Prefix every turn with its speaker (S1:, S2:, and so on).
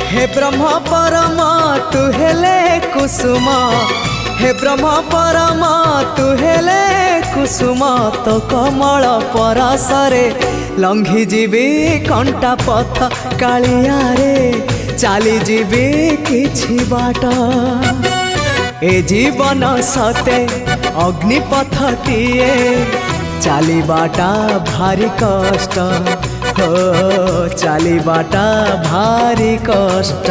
S1: हे ब्रह्म परम तू हेले कुसुम, हे ब्रह्म परम तू हेले कुसुम, तो कमल परसरे लंघी जीवी कंटा पथ कालिया रे चली जीवी किछि बाट। ए जीवन सते अग्निपथटिए चलीबाटा भारी कष्ट, हो चलीबाटा भारी कष्ट।